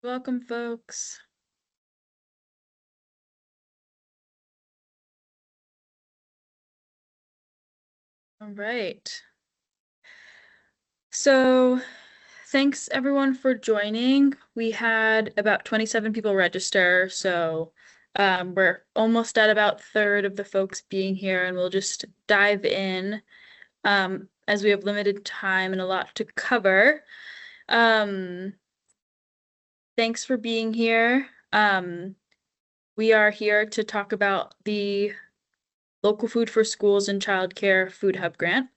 Welcome, folks. All right. So thanks everyone for joining. We had about 27 people register, so we're almost at about third of the folks being here, and we'll just dive in as we have limited time and a lot to cover. Thanks for being here. We are here to talk about the Local Food for Schools and Childcare Food Hub Grant.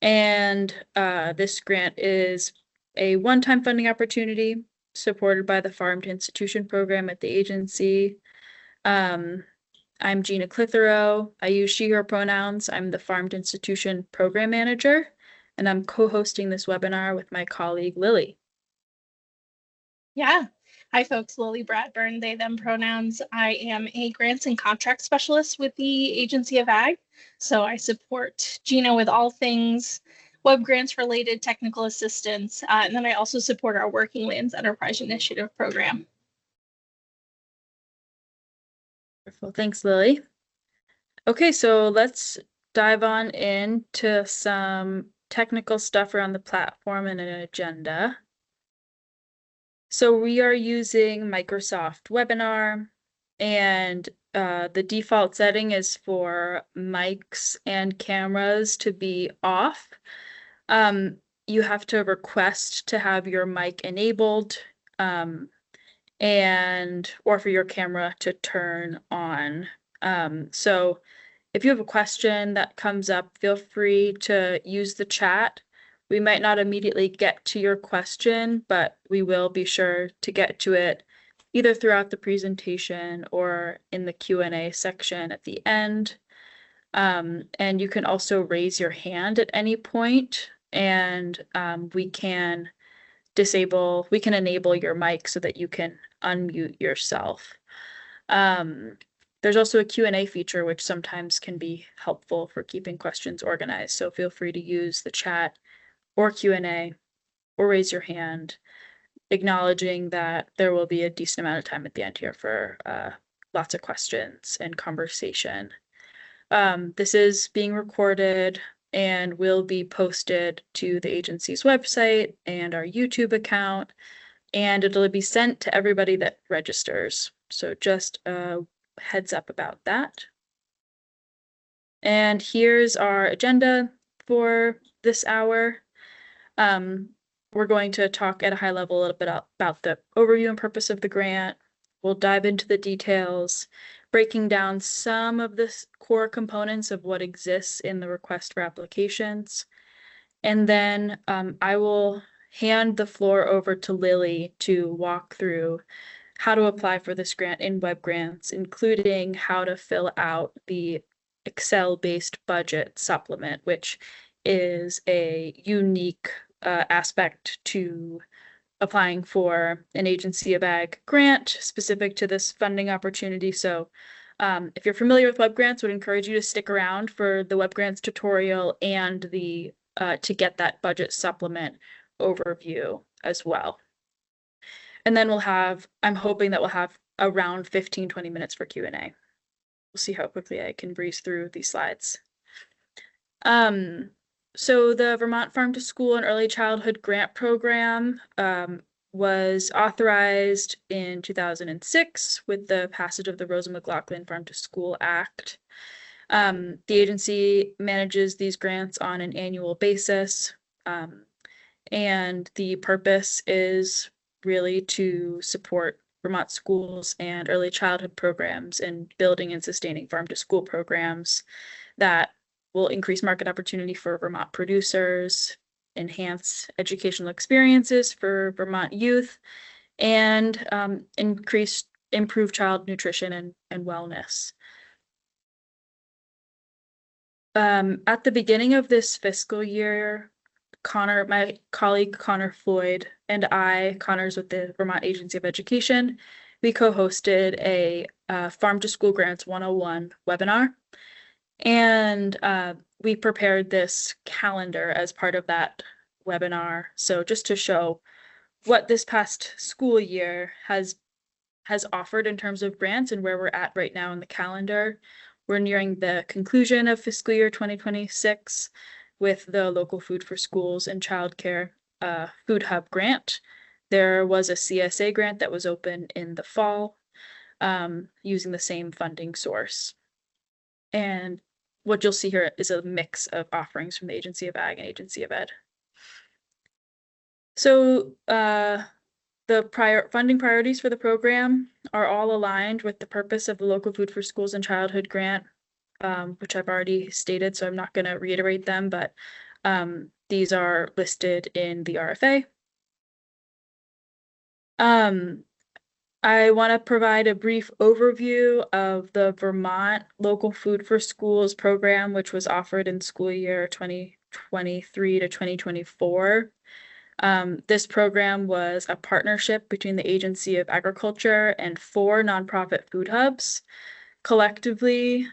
And this grant is a one-time funding opportunity supported by the Farm to Institution program at the agency. I'm Gina Clitheroe. I use she, her pronouns. I'm the Farm to Institution program manager, and I'm co-hosting this webinar with my colleague, Lily. Yeah. Hi, folks. Lily Bradburn, they, them pronouns. I am a grants and contract specialist with the Agency of Ag. So I support Gina with all things web grants related technical assistance. And then I also support our Working Lands Enterprise Initiative program. Wonderful. Thanks, Lily. Okay, so let's dive on into some technical stuff around the platform and an agenda. So we are using Microsoft Webinar, and the default setting is for mics and cameras to be off. You have to request to have your mic enabled or for your camera to turn on. So if you have a question that comes up, feel free to use the chat. We might not immediately get to your question, but we will be sure to get to it either throughout the presentation or in the Q&A section at the end. And you can also raise your hand at any point, and we can enable your mic so that you can unmute yourself. There's also a Q&A feature, which sometimes can be helpful for keeping questions organized. So feel free to use the chat or Q&A or raise your hand, acknowledging that there will be a decent amount of time at the end here for lots of questions and conversation. This is being recorded and will be posted to the agency's website and our YouTube account, and it'll be sent to everybody that registers. So just a heads up about that. And here's our agenda for this hour. We're going to talk at a high level a little bit about the overview and purpose of the grant. We'll dive into the details, breaking down some of the core components of what exists in the request for applications. And then I will hand the floor over to Lily to walk through how to apply for this grant in web grants, including how to fill out the Excel-based budget supplement, which is a unique aspect to applying for an Agency of Ag grant specific to this funding opportunity. So if you're familiar with web grants, would encourage you to stick around for the web grants tutorial and the to get that budget supplement overview as well. And then I'm hoping that we'll have around 15-20 minutes for Q&A. We'll see how quickly I can breeze through these slides. So the Vermont Farm to School and Early Childhood Grant Program was authorized in 2006 with the passage of the Rosa McLaughlin Farm to School Act. The agency manages these grants on an annual basis, and the purpose is really to support Vermont schools and early childhood programs and building and sustaining farm to school programs that will increase market opportunity for Vermont producers, enhance educational experiences for Vermont youth, and improve child nutrition and wellness. At the beginning of this fiscal year, my colleague Connor Floyd and Connor's with the Vermont Agency of Education, we co-hosted a Farm to School Grants 101 webinar. And we prepared this calendar as part of that webinar. So just to show what this past school year has offered in terms of grants and where we're at right now in the calendar. We're nearing the conclusion of fiscal year 2026 with the local food for schools and childcare food hub grant. There was a CSA grant that was open in the fall using the same funding source. And what you'll see here is a mix of offerings from the Agency of Ag and Agency of Ed. So the funding priorities for the program are all aligned with the purpose of the local food for schools and childhood grant, which I've already stated, so I'm not going to reiterate them, but these are listed in the RFA. I want to provide a brief overview of the Vermont Local Food for Schools program, which was offered in school year 2023 to 2024. This program was a partnership between the Agency of Agriculture and 4 nonprofit food hubs. Collectively,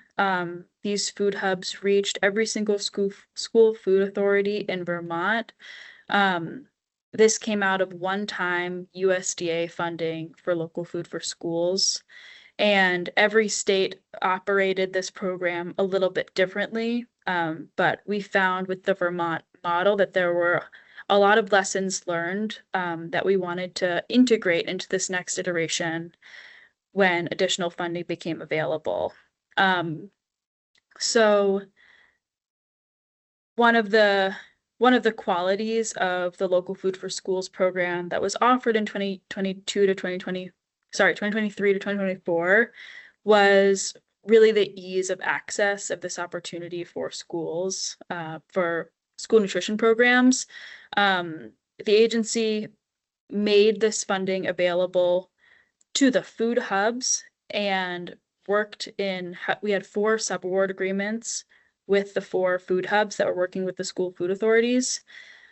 these food hubs reached every single school food authority in Vermont. This came out of one-time USDA funding for local food for schools. And every state operated this program a little bit differently. But we found with the Vermont model that there were a lot of lessons learned that we wanted to integrate into this next iteration when additional funding became available. So one of the qualities of the local food for schools program that was offered in 2023 to 2024 was really the ease of access of this opportunity for schools, for school nutrition programs. The agency made this funding available to the food hubs and we had 4 subaward agreements with the 4 food hubs that were working with the school food authorities.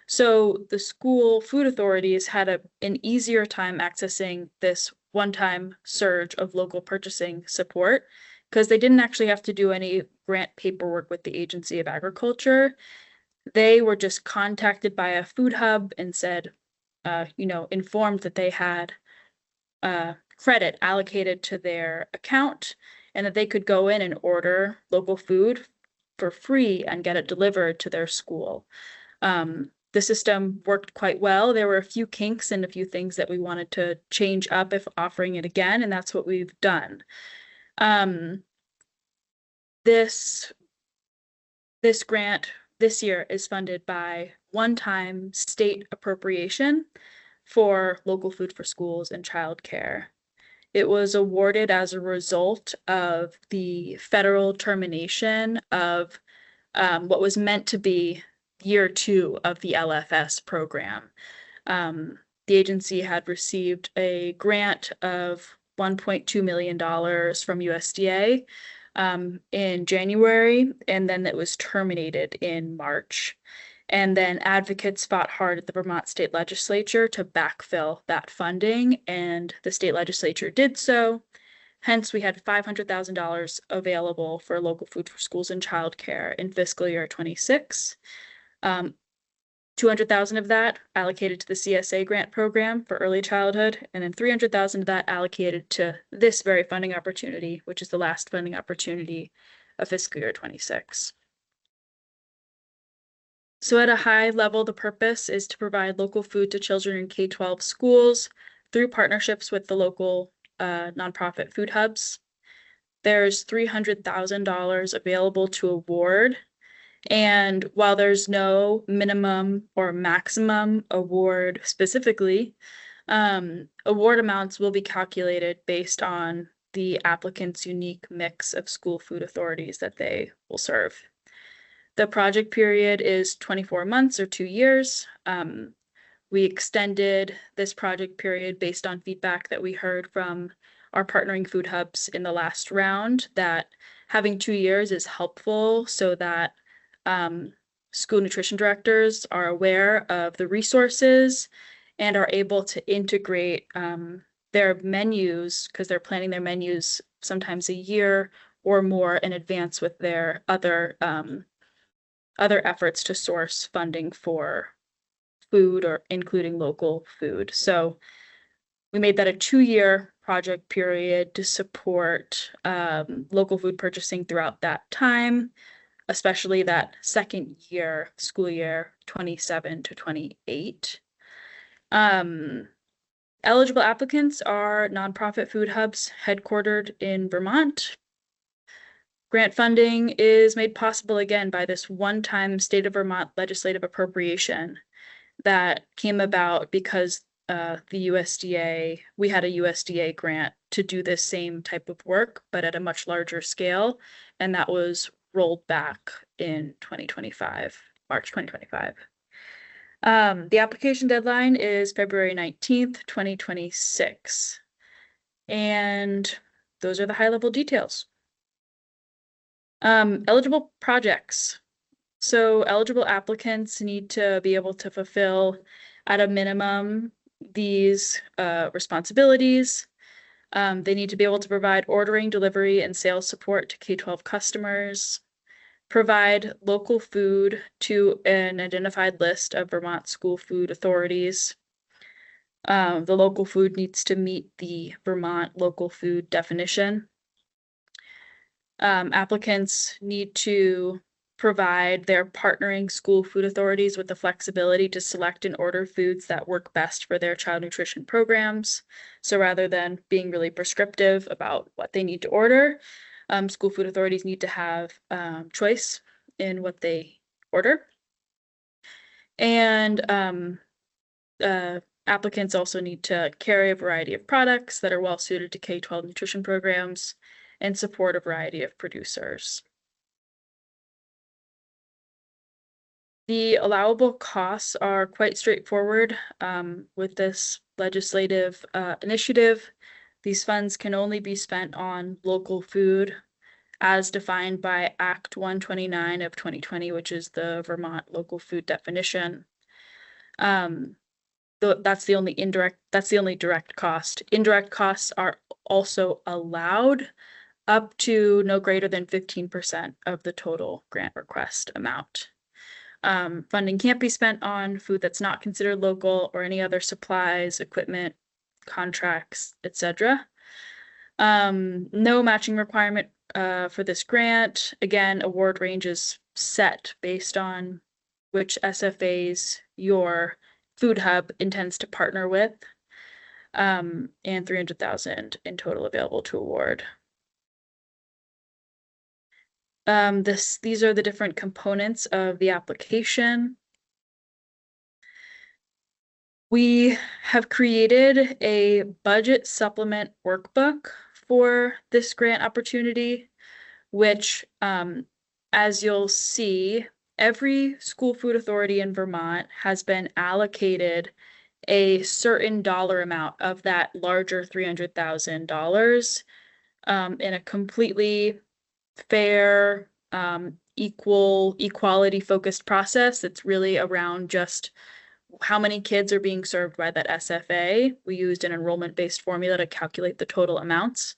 So the school food authorities had an easier time accessing this one-time surge of local purchasing support because they didn't actually have to do any grant paperwork with the Agency of Agriculture. They were just contacted by a food hub and said, informed that they had credit allocated to their account and that they could go in and order local food for free and get it delivered to their school. The system worked quite well. There were a few kinks and a few things that we wanted to change up if offering it again, and that's what we've done. This grant this year is funded by one-time state appropriation for local food for schools and childcare. It was awarded as a result of the federal termination of what was meant to be year 2 of the LFS program. The agency had received a grant of $1.2 million from USDA in January, and then it was terminated in March. And then advocates fought hard at the Vermont State Legislature to backfill that funding, and the state legislature did so. Hence, we had $500,000 available for local food for schools and childcare in fiscal year 26. 200,000 of that allocated to the CSA grant program for early childhood, and then 300,000 of that allocated to this very funding opportunity, which is the last funding opportunity of fiscal year 26. So at a high level, the purpose is to provide local food to children in K-12 schools through partnerships with the local nonprofit food hubs. There's $300,000 available to award. And while there's no minimum or maximum award specifically, award amounts will be calculated based on the applicant's unique mix of school food authorities that they will serve. The project period is 24 months or 2 years. We extended this project period based on feedback that we heard from our partnering food hubs in the last round, that having 2 years is helpful so that school nutrition directors are aware of the resources and are able to integrate their menus, because they're planning their menus sometimes a year or more in advance with their other efforts to source funding for food or including local food. So we made that a 2-year project period to support local food purchasing throughout that time, especially that second year, school year 27 to 28. Eligible applicants are nonprofit food hubs headquartered in Vermont. Grant funding is made possible again by this one-time state of Vermont legislative appropriation that came about because the USDA, we had a USDA grant to do this same type of work, but at a much larger scale. And that was rolled back in 2025, March 2025. The application deadline is February 19th, 2026. And those are the high-level details. Eligible projects. So eligible applicants need to be able to fulfill at a minimum these responsibilities. They need to be able to provide ordering, delivery, and sales support to K-12 customers, provide local food to an identified list of Vermont school food authorities. The local food needs to meet the Vermont local food definition. Applicants need to provide their partnering school food authorities with the flexibility to select and order foods that work best for their child nutrition programs. So rather than being really prescriptive about what they need to order, school food authorities need to have choice in what they order. And applicants also need to carry a variety of products that are well suited to K-12 nutrition programs and support a variety of producers. The allowable costs are quite straightforward with this legislative initiative. These funds can only be spent on local food as defined by Act 129 of 2020, which is the Vermont local food definition. That's the only direct cost. Indirect costs are also allowed up to no greater than 15% of the total grant request amount. Funding can't be spent on food that's not considered local or any other supplies, equipment, contracts, etc. No matching requirement for this grant. Again, award range is set based on which SFAs your food hub intends to partner with, and $300,000 in total available to award. These are the different components of the application. We have created a budget supplement workbook for this grant opportunity, which, as you'll see, every school food authority in Vermont has been allocated a certain dollar amount of that larger $300,000 in a completely fair, equality focused process. It's really around just how many kids are being served by that SFA. We used an enrollment-based formula to calculate the total amounts.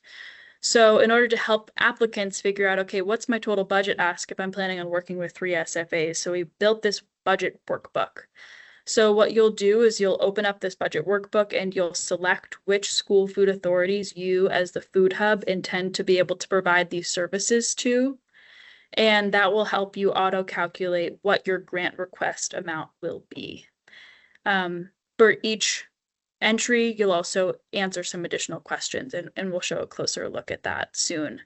So in order to help applicants figure out, okay, what's my total budget ask if I'm planning on working with 3 SFAs? So we built this budget workbook. So what you'll do is you'll open up this budget workbook and you'll select which school food authorities you as the food hub intend to be able to provide these services to. And that will help you auto-calculate what your grant request amount will be. For each entry, you'll also answer some additional questions, and we'll show a closer look at that soon.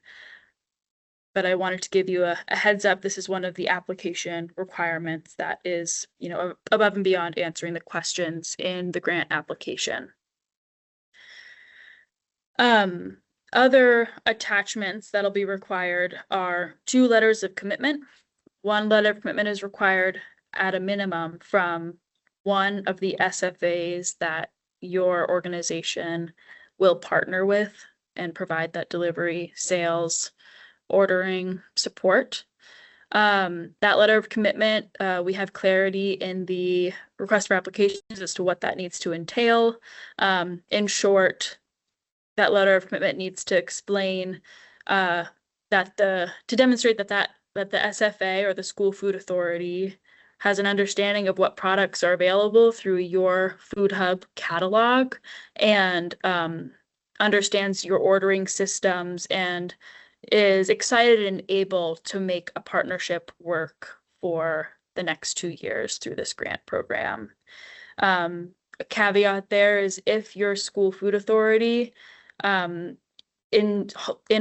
But I wanted to give you a heads up. This is one of the application requirements that is, above and beyond answering the questions in the grant application. Other attachments that'll be required are 2 letters of commitment. 1 letter of commitment is required at a minimum from one of the SFAs that your organization will partner with and provide that delivery, sales, ordering support. That letter of commitment, we have clarity in the request for applications as to what that needs to entail. In short, that letter of commitment needs to explain to demonstrate that the SFA or the school food authority has an understanding of what products are available through your Food Hub catalog and understands your ordering systems and is excited and able to make a partnership work for the next 2 years through this grant program. A caveat there is if your school food authority um, in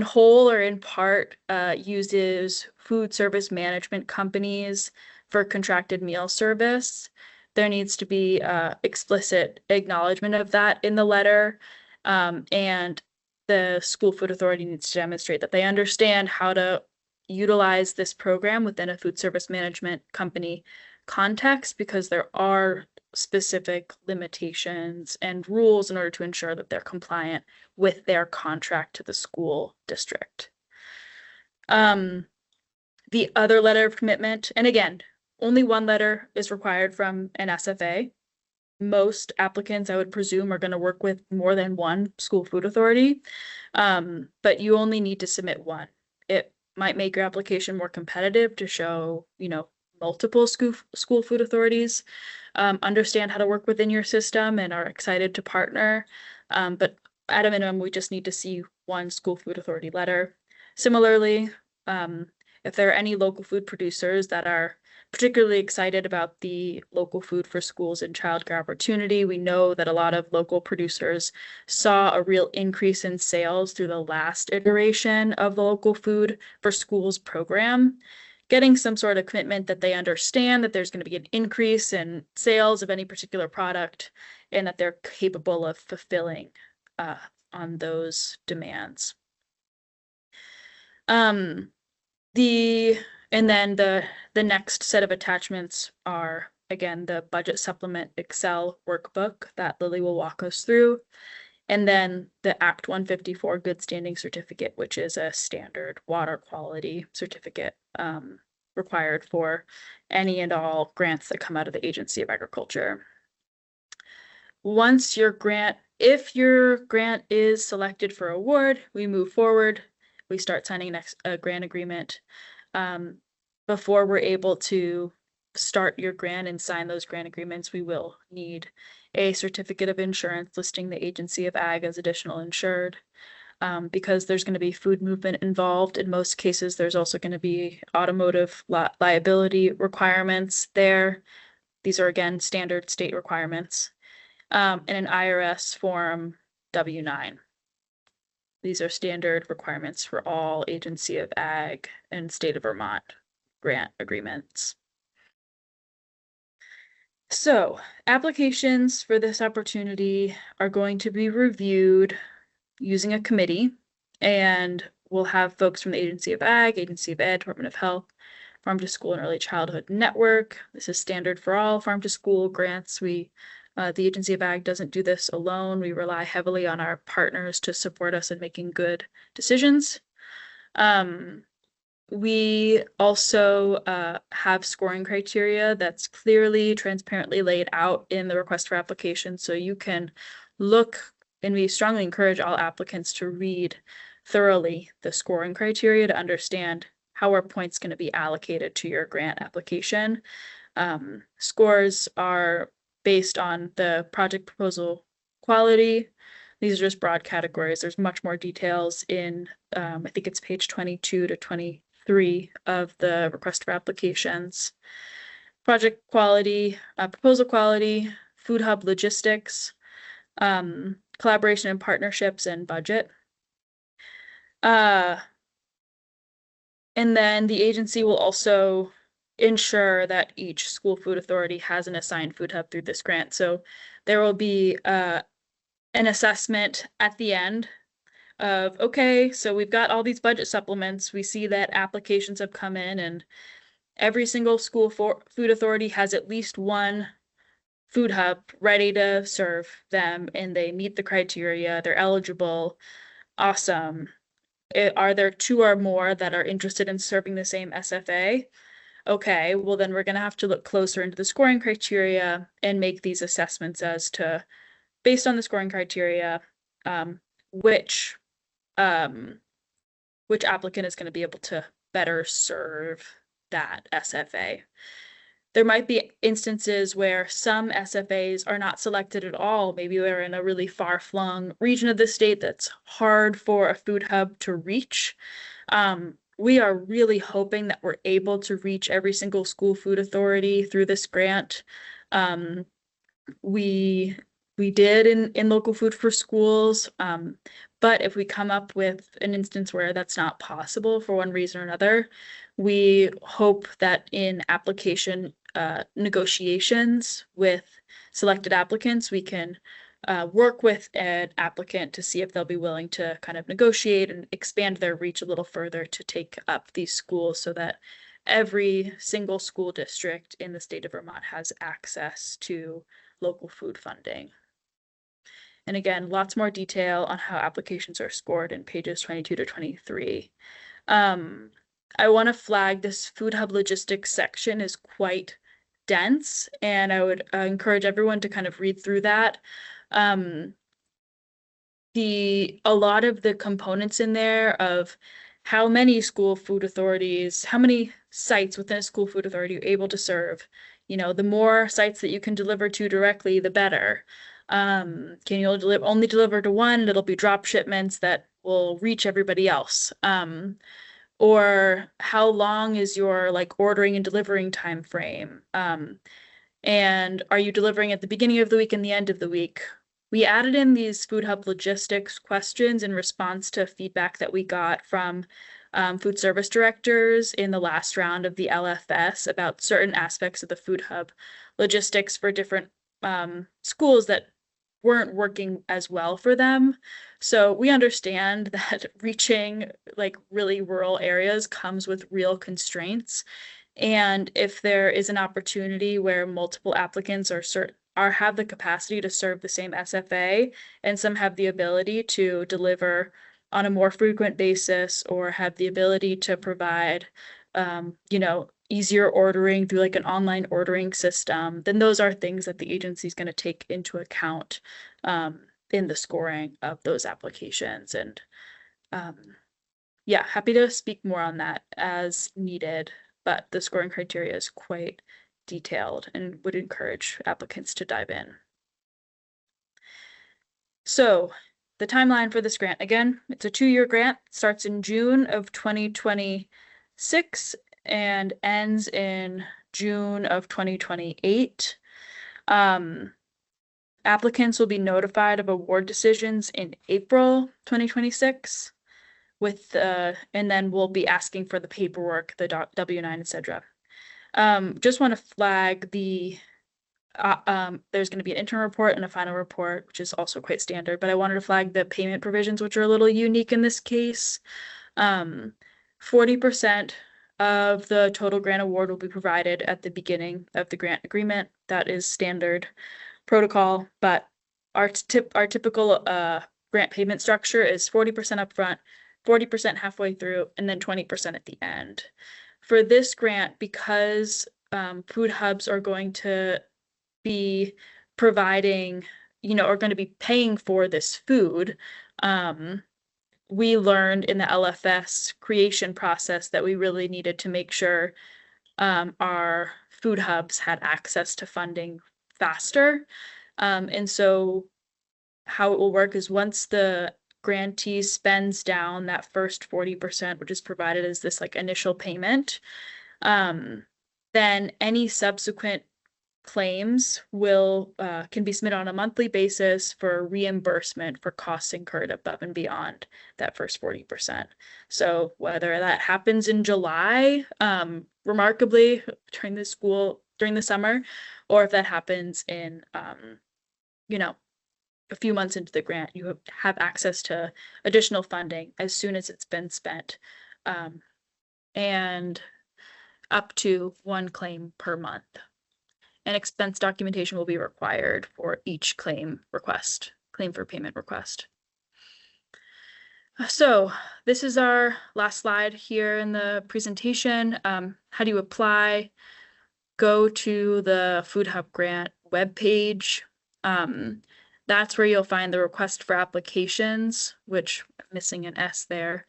whole or in part uses food service management companies for contracted meal service, there needs to be explicit acknowledgement of that in the letter. And the school food authority needs to demonstrate that they understand how to utilize this program within a food service management company context, because there are specific limitations and rules in order to ensure that they're compliant with their contract to the school district. The other letter of commitment, and again, only one letter is required from an SFA. Most applicants, I would presume, are going to work with more than one school food authority, but you only need to submit one. It might make your application more competitive to show, multiple school food authorities understand how to work within your system and are excited to partner. But at a minimum, we just need to see one school food authority letter. Similarly, if there are any local food producers that are particularly excited about the local food for schools and childcare opportunity, we know that a lot of local producers saw a real increase in sales through the last iteration of the local food for schools program. Getting some sort of commitment that they understand that there's going to be an increase in sales of any particular product and that they're capable of fulfilling on those demands. And then the next set of attachments are, again, the budget supplement Excel workbook that Lily will walk us through. And then the Act 154 Good Standing Certificate, which is a standard water quality certificate required for any and all grants that come out of the Agency of Agriculture. Once if your grant is selected for award, we move forward. We start signing a grant agreement. Before we're able to start your grant and sign those grant agreements, we will need a certificate of insurance listing the Agency of Ag as additional insured. Because there's going to be food movement involved. In most cases, there's also going to be automotive liability requirements there. These are, again, standard state requirements. And an IRS Form W-9. These are standard requirements for all Agency of Ag and State of Vermont grant agreements. So, applications for this opportunity are going to be reviewed using a committee, and we'll have folks from the Agency of Ag, Agency of Ed, Department of Health, Farm to School and Early Childhood Network. This is standard for all farm to school grants. The Agency of Ag doesn't do this alone. We rely heavily on our partners to support us in making good decisions. We also have scoring criteria that's clearly, transparently laid out in the request for application, so you can look, and we strongly encourage all applicants to read thoroughly the scoring criteria to understand how are points going to be allocated to your grant application. Scores are based on the project proposal quality. These are just broad categories. There's much more details in, I think it's page 22 to 23 of the request for applications. Project quality, proposal quality, Food Hub logistics, collaboration and partnerships, and budget. And then the agency will also ensure that each school food authority has an assigned food hub through this grant. So there will be an assessment at the end of, okay, so we've got all these budget supplements. We see that applications have come in and every single school food authority has at least one food hub ready to serve them and they meet the criteria, they're eligible. Awesome. Are there 2 or more that are interested in serving the same SFA? Okay, well then we're going to have to look closer into the scoring criteria and make these assessments as to, based on the scoring criteria, which applicant is going to be able to better serve that SFA. there might be instances where some SFAs are not selected at all. Maybe they're in a really far-flung region of the state that's hard for a food hub to reach. We are really hoping that we're able to reach every single school food authority through this grant. We did in local food for schools, but if we come up with an instance where that's not possible for one reason or another, we hope that in application negotiations with selected applicants, we can work with an applicant to see if they'll be willing to kind of negotiate and expand their reach a little further to take up these schools so that every single school district in the state of Vermont has access to local food funding. And again, lots more detail on how applications are scored in pages 22 to 23. I want to flag this food hub logistics section is quite dense, and I would encourage everyone to kind of read through that. A lot of the components in there of how many school food authorities, how many sites within a school food authority you're able to serve. You know, the more sites that you can deliver to directly, the better. Can you only deliver to one? It'll be drop shipments that will reach everybody else. Or how long is your like ordering and delivering time frame? And are you delivering at the beginning of the week and the end of the week? We added in these food hub logistics questions in response to feedback that we got from food service directors in the last round of the LFS about certain aspects of the food hub logistics for different schools that weren't working as well for them. So we understand that reaching like really rural areas comes with real constraints. And if there is an opportunity where multiple applicants have the capacity to serve the same SFA, and some have the ability to deliver on a more frequent basis or have the ability to provide, easier ordering through like an online ordering system, then those are things that the agency is going to take into account in the scoring of those applications. And yeah, happy to speak more on that as needed, but the scoring criteria is quite detailed and would encourage applicants to dive in. So the timeline for this grant, again, it's a 2-year grant, starts in June of 2026 and ends in June of 2028. Applicants will be notified of award decisions in April 2026 and then we'll be asking for the paperwork, the W-9, etc. Just want to flag there's going to be an interim report and a final report, which is also quite standard, but I wanted to flag the payment provisions, which are a little unique in this case. 40% of the total grant award will be provided at the beginning of the grant agreement. That is standard protocol, but our typical grant payment structure is 40% upfront, 40% halfway through, and then 20% at the end. For this grant, because food hubs are going to be providing, are going to be paying for this food, we learned in the LFS creation process that we really needed to make sure our food hubs had access to funding faster. And so how it will work is once the grantee spends down that first 40%, which is provided as this like initial payment, then any subsequent claims can be submitted on a monthly basis for reimbursement for costs incurred above and beyond that first 40%. So whether that happens in July, remarkably during the summer, or if that happens in a few months into the grant, you have access to additional funding as soon as it's been spent, and up to one claim per month. And expense documentation will be required for each claim for payment request. So this is our last slide here in the presentation. How do you apply? Go to the Food Hub Grant webpage. That's where you'll find the request for applications, which I'm missing an S there.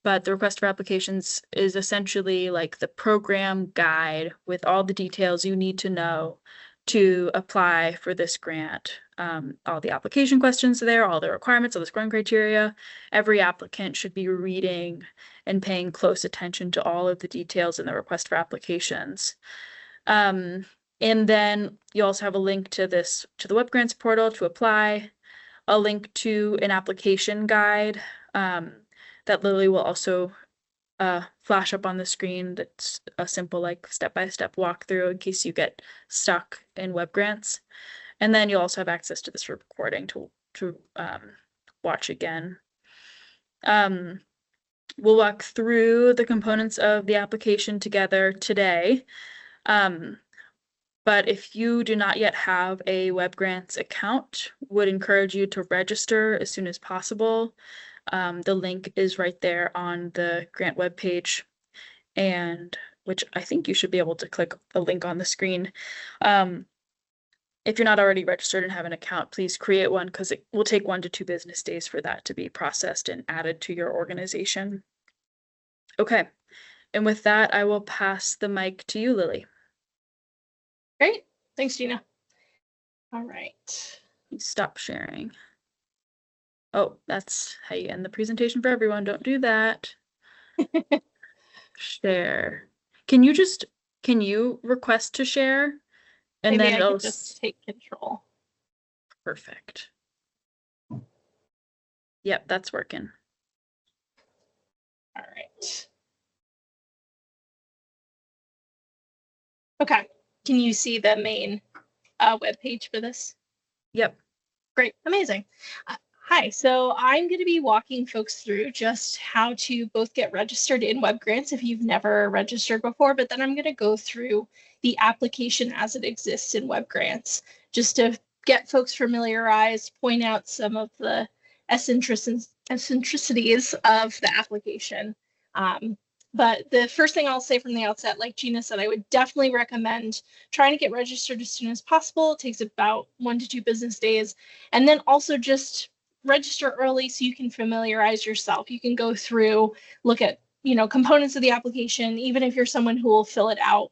but the request for applications is essentially like the program guide with all the details you need to know to apply for this grant. All the application questions are there, all the requirements, all the scoring criteria. Every applicant should be reading and paying close attention to all of the details in the request for applications. And then you also have a link to the Web Grants portal to apply, a link to an application guide that Lily will also flash up on the screen. That's a simple like step-by-step walkthrough in case you get stuck in Web Grants. And then you'll also have access to this recording to watch again. We'll walk through the components of the application together today. But if you do not yet have a Web Grants account, would encourage you to register as soon as possible. The link is right there on the grant webpage, and which I think you should be able to click the link on the screen. If you're not already registered and have an account, please create one because it will take 1 to 2 business days for that to be processed and added to your organization. Okay, and with that, I will pass the mic to you, Lily. Great. Thanks, Gina. All right. Stop sharing. Oh, that's how you end the presentation for everyone. Don't do that. Share. Can you request to share? And Maybe then I could just take control. Perfect. Yep, that's working. All right. Okay. Can you see the main web page for this? Yep. Great. Amazing. Hi. So I'm going to be walking folks through just how to both get registered in Web Grants if you've never registered before, but then I'm going to go through the application as it exists in Web Grants just to get folks familiarized, point out some of the eccentricities of the application. But the first thing I'll say from the outset, like Gina said, I would definitely recommend trying to get registered as soon as possible. It takes about 1 to 2 business days. And then also just register early so you can familiarize yourself. You can go through, look at, components of the application, even if you're someone who will fill it out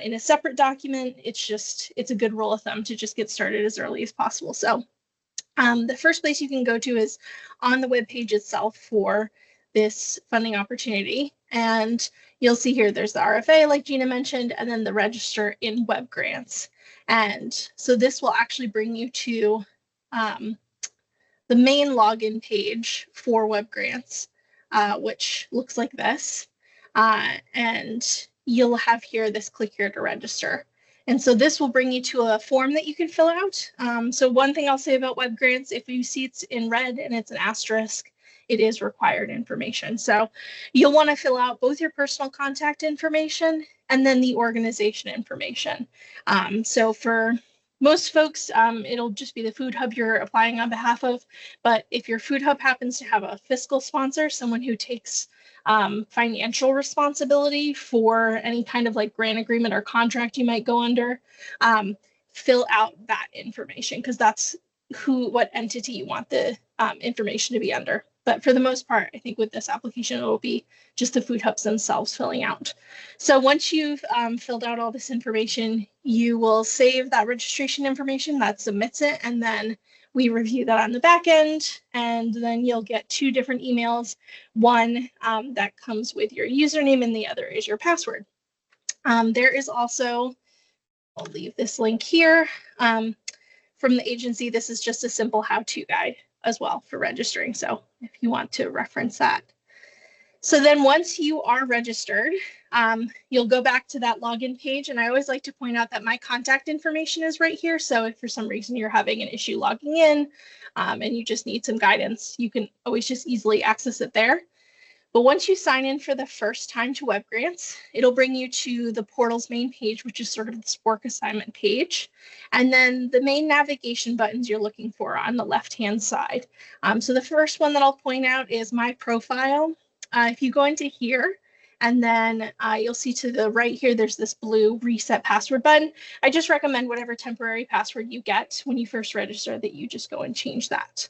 in a separate document. It's a good rule of thumb to just get started as early as possible. So the first place you can go to is on the web page itself for this funding opportunity. And you'll see here, there's the RFA, like Gina mentioned, and then the register in Web Grants. And so this will actually bring you to the main login page for Web Grants, which looks like this. And you'll have here this click here to register. And so this will bring you to a form that you can fill out. So one thing I'll say about Web Grants, if you see it's in red and it's an asterisk, it is required information. So you'll want to fill out both your personal contact information and then the organization information. So for most folks, it'll just be the food hub you're applying on behalf of. But if your food hub happens to have a fiscal sponsor, someone who takes financial responsibility for any kind of like grant agreement or contract you might go under, fill out that information because that's what entity you want the information to be under. But for the most part, I think with this application, it will be just the food hubs themselves filling out. So once you've filled out all this information, you will save that registration information that submits it, and then we review that on the back end, and then you'll get 2 different emails. One that comes with your username, and the other is your password. There is also, I'll leave this link here, from the agency. This is just a simple how-to guide as well for registering. So if you want to reference that. So then once you are registered, you'll go back to that login page. And I always like to point out that my contact information is right here. So if for some reason you're having an issue logging in and you just need some guidance, you can always just easily access it there. But once you sign in for the first time to Web Grants, it'll bring you to the portal's main page, which is sort of this work assignment page. And then the main navigation buttons you're looking for on the left-hand side. So the first one that I'll point out is My Profile. If you go into here, and then you'll see to the right here, there's this blue Reset Password button. I just recommend whatever temporary password you get when you first register that you just go and change that.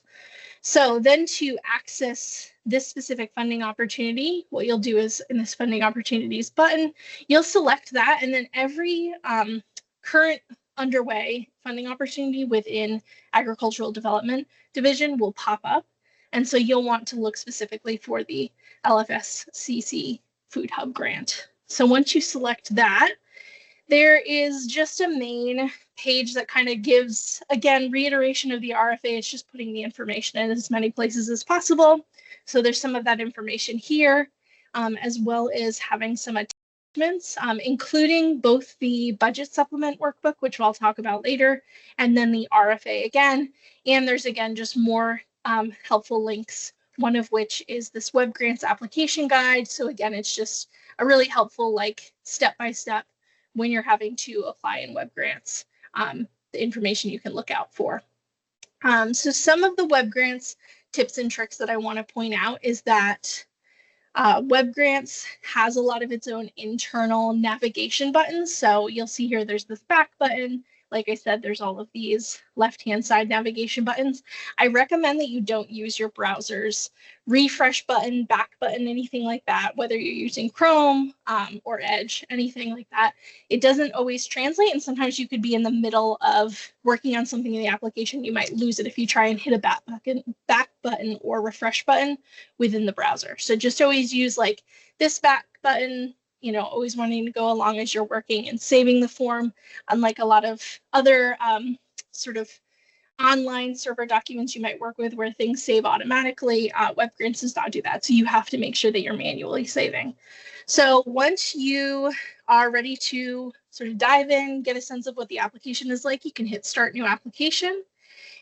So then to access this specific funding opportunity, what you'll do is in this funding opportunities button, you'll select that, and then every current underway funding opportunity within agricultural development division will pop up. And so you'll want to look specifically for the LFSCC Food Hub grant. So once you select that, there is just a main page that kind of gives, again, reiteration of the RFA. It's just putting the information in as many places as possible. So there's some of that information here, as well as having some attachments, including both the budget supplement workbook, which I'll talk about later, and then the RFA again. And there's, again, just more helpful links, one of which is this web grants application guide. So again, it's just a really helpful, like, step-by-step when you're having to apply in web grants, the information you can look out for. So some of the web grants tips and tricks that I want to point out is that web grants has a lot of its own internal navigation buttons. So you'll see here there's this back button. Like I said, there's all of these left-hand side navigation buttons. I recommend that you don't use your browser's refresh button, back button, anything like that, whether you're using Chrome or Edge, anything like that. It doesn't always translate, and sometimes you could be in the middle of working on something in the application. You might lose it if you try and hit a back button or refresh button within the browser. So just always use like this back button, you know, always wanting to go along as you're working and saving the form, unlike a lot of other sort of online server documents you might work with where things save automatically. Web grants does not do that. So you have to make sure that you're manually saving. So once you are ready to sort of dive in, get a sense of what the application is like, you can hit Start New Application.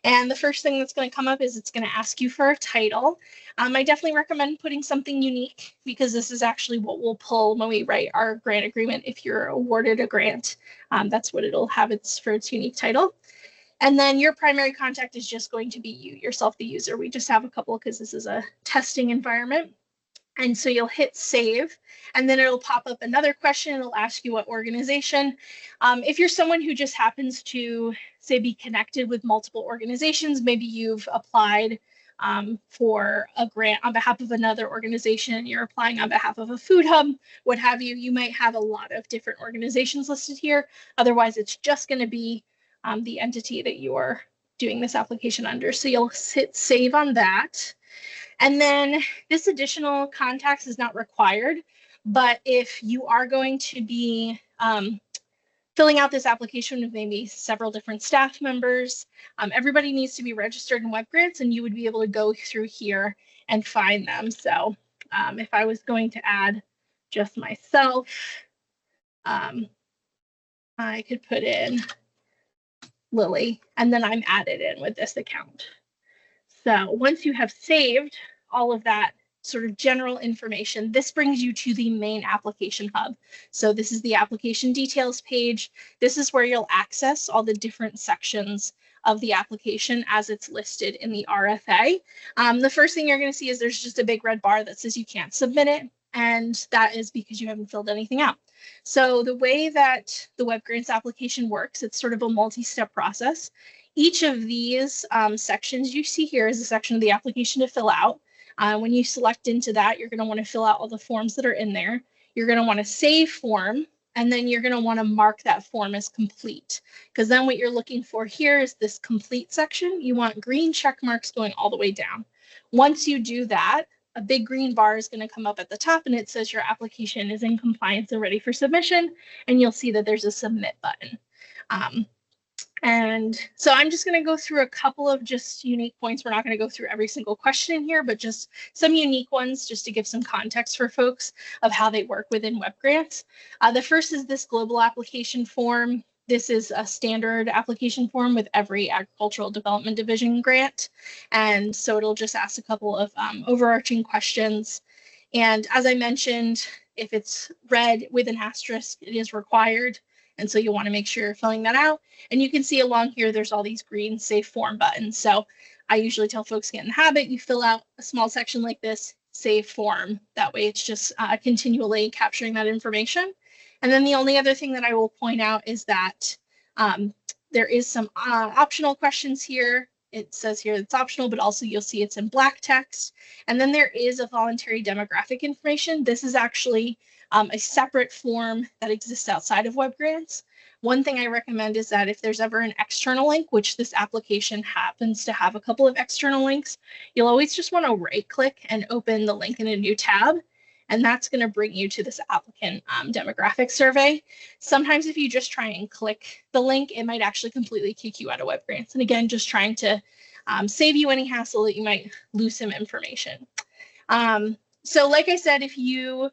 And the first thing that's going to come up is it's going to ask you for a title. I definitely recommend putting something unique because this is actually what we'll pull when we write our grant agreement. If you're awarded a grant, that's what it'll have for its unique title. And then your primary contact is just going to be you, yourself, the user. We just have a couple because this is a testing environment. And so you'll hit save, and then it'll pop up another question. It'll ask you what organization. If you're someone who just happens to, say, be connected with multiple organizations, maybe you've applied for a grant on behalf of another organization, you're applying on behalf of a food hub, what have you, you might have a lot of different organizations listed here. Otherwise, it's just going to be the entity that you're doing this application under. So you'll hit save on that. And then this additional contacts is not required, but if you are going to be filling out this application with maybe several different staff members, everybody needs to be registered in web grants, and you would be able to go through here and find them. So if I was going to add just myself, I could put in Lily, and then I'm added in with this account. So once you have saved all of that sort of general information, this brings you to the main application hub. So this is the application details page. This is where you'll access all the different sections of the application as it's listed in the RFA. The first thing you're going to see is there's just a big red bar that says you can't submit it, and that is because you haven't filled anything out. So the way that the web grants application works, it's sort of a multi-step process. Each of these sections you see here is a section of the application to fill out. When you select into that, you're going to want to fill out all the forms that are in there. You're going to want to save form, and then you're going to want to mark that form as complete, because then what you're looking for here is this complete section. You want green check marks going all the way down. Once you do that, a big green bar is going to come up at the top, and it says your application is in compliance and ready for submission, and you'll see that there's a submit button. And so I'm just going to go through a couple of just unique points. We're not going to go through every single question in here, but just some unique ones just to give some context for folks of how they work within web grants. The first is this global application form. This is a standard application form with every agricultural development division grant. And so it'll just ask a couple of overarching questions. And as I mentioned, if it's red with an asterisk, it is required. And so you'll want to make sure you're filling that out. And you can see along here, there's all these green save form buttons. So I usually tell folks, get in the habit, you fill out a small section like this, save form. That way it's just continually capturing that information. And then the only other thing that I will point out is that there is some optional questions here. it says here it's optional, but also you'll see it's in black text. And then there is a voluntary demographic information. This is actually a separate form that exists outside of web grants. One thing I recommend is that if there's ever an external link, which this application happens to have a couple of external links, you'll always just want to right click and open the link in a new tab. And that's going to bring you to this applicant demographic survey. Sometimes if you just try and click the link, it might actually completely kick you out of web grants. And again, just trying to save you any hassle that you might lose some information. So like I said, if you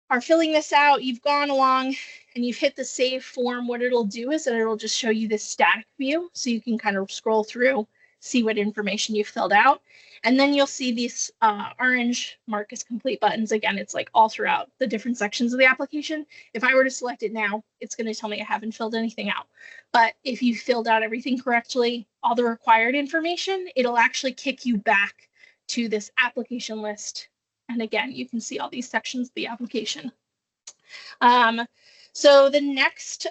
are filling this out, you've gone along and you've hit the save form, what it'll do is that it'll just show you this static view. So you can kind of scroll through, see what information you filled out. And then you'll see these orange mark as complete buttons. Again, it's like all throughout the different sections of the application. If I were to select it now, it's going to tell me I haven't filled anything out. But if you filled out everything correctly, all the required information, it'll actually kick you back to this application list. And again, you can see all these sections of the application. So the next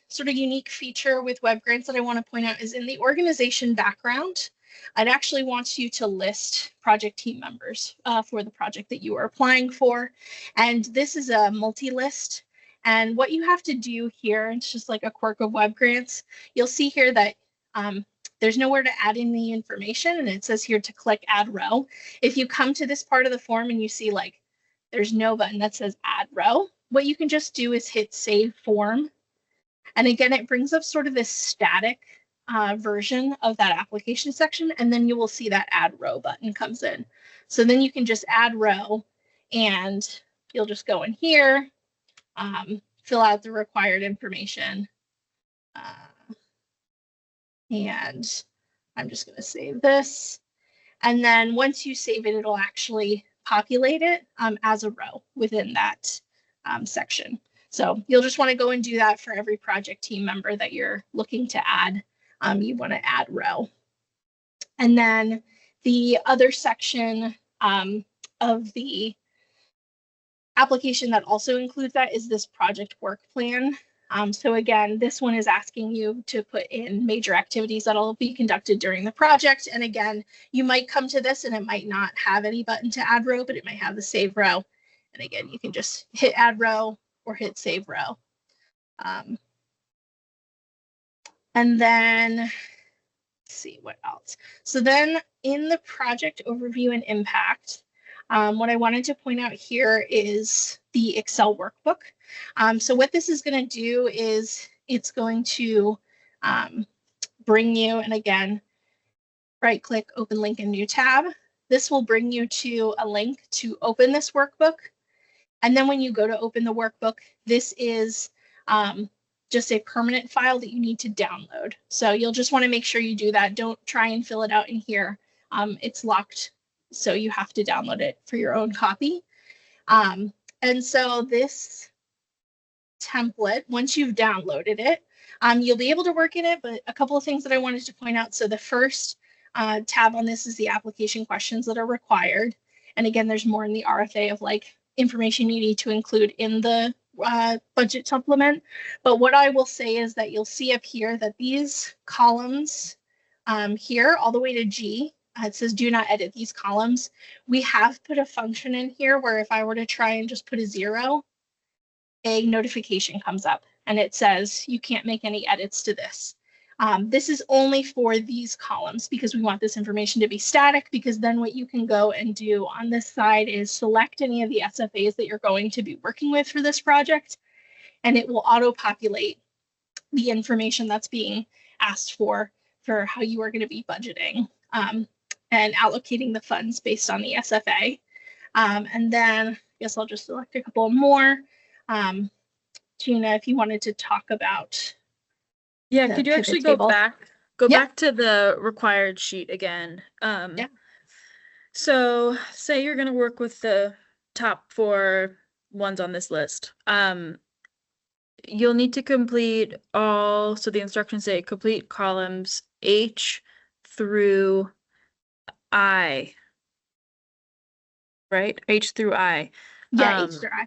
sort of unique feature with web grants that I want to point out is in the organization background. I'd actually want you to list project team members for the project that you are applying for. And this is a multi-list. And what you have to do here, it's just like a quirk of web grants. You'll see here that there's nowhere to add in the information, and it says here to click add row. If you come to this part of the form and you see like there's no button that says add row, what you can just do is hit save form. And again, it brings up sort of this static version of that application section, and then you will see that add row button comes in. So then you can just add row, and you'll just go in here, fill out the required information. And I'm just going to save this. And then once you save it, it'll actually populate it as a row within that section. So you'll just want to go and do that for every project team member that you're looking to add. You want to add row. And then the other section of the application that also includes that is this project work plan. So again, this one is asking you to put in major activities that'll be conducted during the project. And again, you might come to this and it might not have any button to add row, but it might have the save row. And again, you can just hit add row or hit save row. And then let's see what else. So then in the project overview and impact, what I wanted to point out here is the Excel workbook. So what this is going to do is it's going to bring you, and again, right click, open link in new tab. This will bring you to a link to open this workbook. And then when you go to open the workbook, this is just a permanent file that you need to download. So you'll just want to make sure you do that. Don't try and fill it out in here. It's locked, so you have to download it for your own copy. And so this template, once you've downloaded it, you'll be able to work in it, but a couple of things that I wanted to point out. So the first tab on this is the application questions that are required. And again, there's more in the RFA of like information you need to include in the budget supplement. But what I will say is that you'll see up here that these columns here all the way to G, it says do not edit these columns. We have put a function in here where if I were to try and just put a 0, a notification comes up and it says you can't make any edits to this. This is only for these columns because we want this information to be static, because then what you can go and do on this side is select any of the SFAs that you're going to be working with for this project, and it will auto-populate the information that's being asked for how you are going to be budgeting and allocating the funds based on the SFA. And then I guess I'll just select a couple more. Gina, if you wanted to talk about. Yeah, could you actually go back to the required sheet again? Yeah. So say you're going to work with the top 4 ones on this list. You'll need to complete all, so the instructions say complete columns H through I, right? H through I. Yeah, H through I.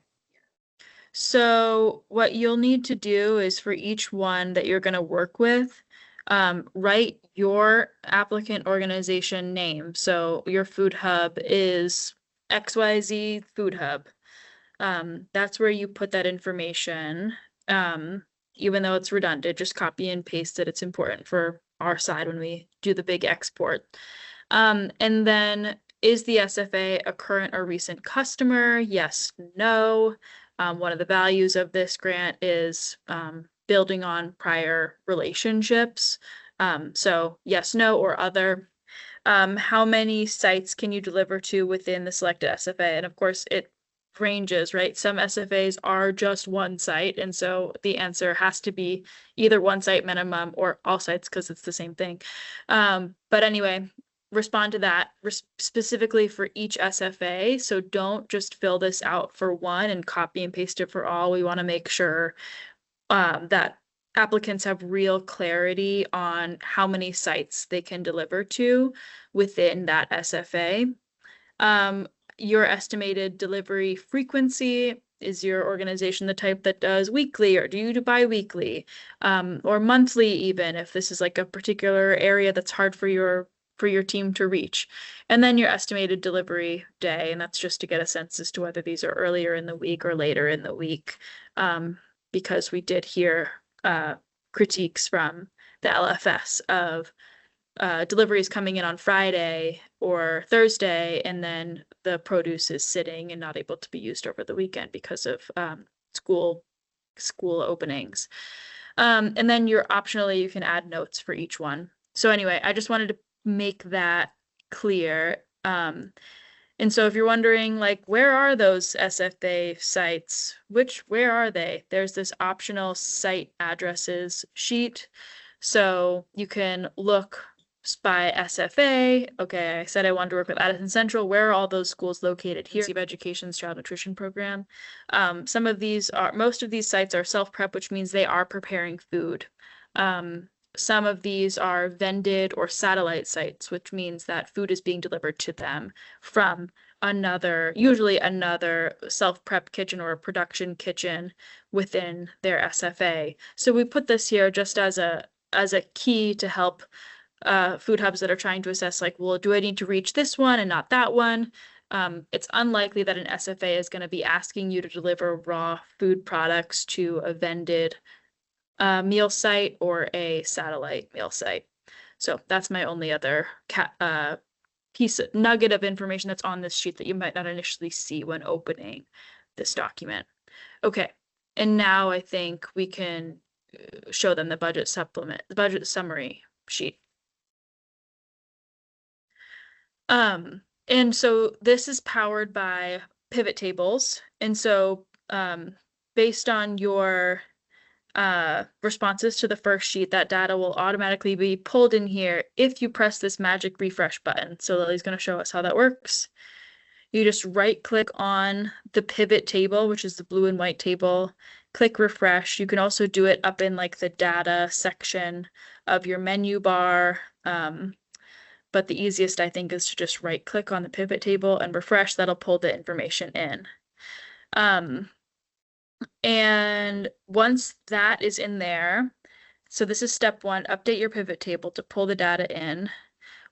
So what you'll need to do is for each one that you're going to work with, Write your applicant organization name. So your food hub is XYZ Food Hub. That's where you put that information. Um, Even though it's redundant, just copy and paste it. It's important for our side when we do the big export. And then is the SFA a current or recent customer? Yes, no. One of the values of this grant is building on prior relationships. So yes, no, or other. How many sites can you deliver to within the selected SFA? And of course, it ranges, right? Some SFAs are just one site, and so the answer has to be either one site minimum or all sites because it's the same thing. But anyway, respond to that specifically for each SFA. So don't just fill this out for one and copy and paste it for all. We want to make sure that applicants have real clarity on how many sites they can deliver to within that SFA. Your estimated delivery frequency. Is your organization the type that does weekly, or do you do bi-weekly, or monthly even, if this is like a particular area that's hard for your team to reach? And then your estimated delivery day, and that's just to get a sense as to whether these are earlier in the week or later in the week. Because we did hear critiques from the LFS of deliveries coming in on Friday or Thursday, and then the produce is sitting and not able to be used over the weekend because of school openings. And then you're optionally, you can add notes for each one. So anyway, I just wanted to make that clear. And so if you're wondering, like, where are those SFA sites? Where are they? There's this optional site addresses sheet. So you can look by SFA. Okay, I said I wanted to work with Addison Central. Where are all those schools located here? Education's Child Nutrition Program. Most of these sites are self-prep, which means they are preparing food. Some of these are vended or satellite sites, which means that food is being delivered to them from usually another self-prep kitchen or a production kitchen within their SFA. So we put this here just as a key to help food hubs that are trying to assess, like, well, do I need to reach this one and not that one? It's unlikely that an SFA is going to be asking you to deliver raw food products to a vended meal site or a satellite meal site. So that's my only other nugget of information that's on this sheet that you might not initially see when opening this document. Okay, and now I think we can show them the budget summary sheet. And so this is powered by pivot tables. And so based on your responses to the first sheet, that data will automatically be pulled in here if you press this magic refresh button. So Lily's going to show us how that works. You just right click on the pivot table, which is the blue and white table, click refresh. You can also do it up in like the data section of your menu bar. But the easiest, I think, is to just right click on the pivot table and refresh. That'll pull the information in. And once that is in there, so this is step one, update your pivot table to pull the data in.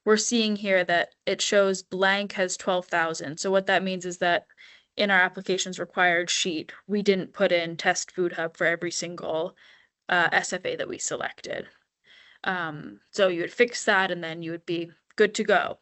We're seeing here that it shows blank has 12,000. So what that means is that in our applications required sheet, we didn't put in test food hub for every single SFA that we selected. So you would fix that and then you would be good to go.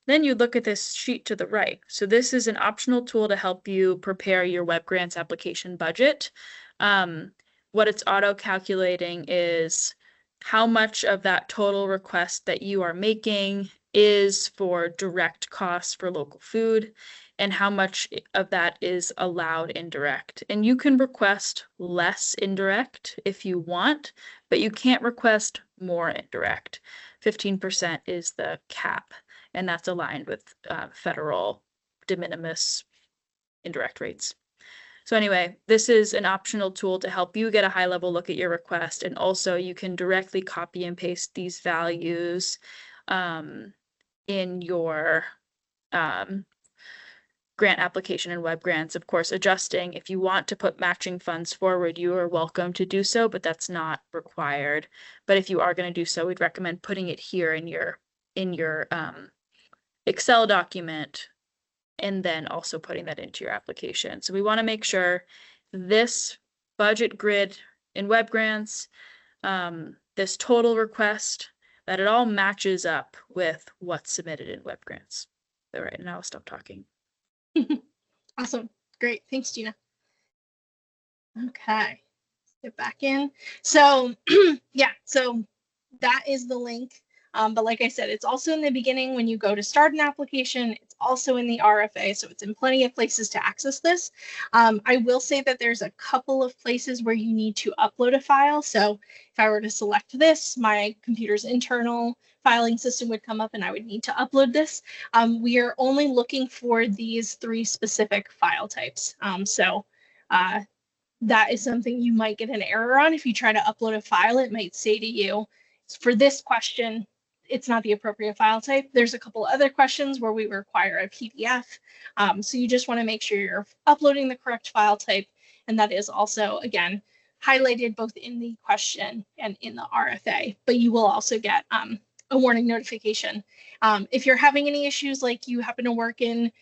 Then you look at this sheet to the right. So this is an optional tool to help you prepare your web grants application budget. What it's auto-calculating is how much of that total request that you are making is for direct costs for local food and how much of that is allowed indirect. And you can request less indirect if you want, but you can't request more indirect. 15% is the cap, and that's aligned with federal de minimis indirect rates. So anyway, this is an optional tool to help you get a high-level look at your request, and also you can directly copy and paste these values in your grant application and web grants, of course, adjusting. If you want to put matching funds forward, you are welcome to do so, but that's not required. But if you are going to do so, we'd recommend putting it here in your Excel document and then also putting that into your application. So we want to make sure this budget grid in web grants, this total request, that it all matches up with what's submitted in web grants. All right, now I'll stop talking. Awesome. Great. Thanks, Gina. Okay. Let's get back in. So yeah, so that is the link. But like I said, it's also in the beginning when you go to start an application. It's also in the RFA, so it's in plenty of places to access this. I will say that there's a couple of places where you need to upload a file. So if I were to select this, my computer's internal filing system would come up and I would need to upload this. We are only looking for these 3 specific file types. That is something you might get an error on. If you try to upload a file, it might say to you, for this question, it's not the appropriate file type. There's a couple other questions where we require a PDF. So you just want to make sure you're uploading the correct file type. And that is also, again, highlighted both in the question and in the RFA. But you will also get a warning notification. If you're having any issues, like you happen to work in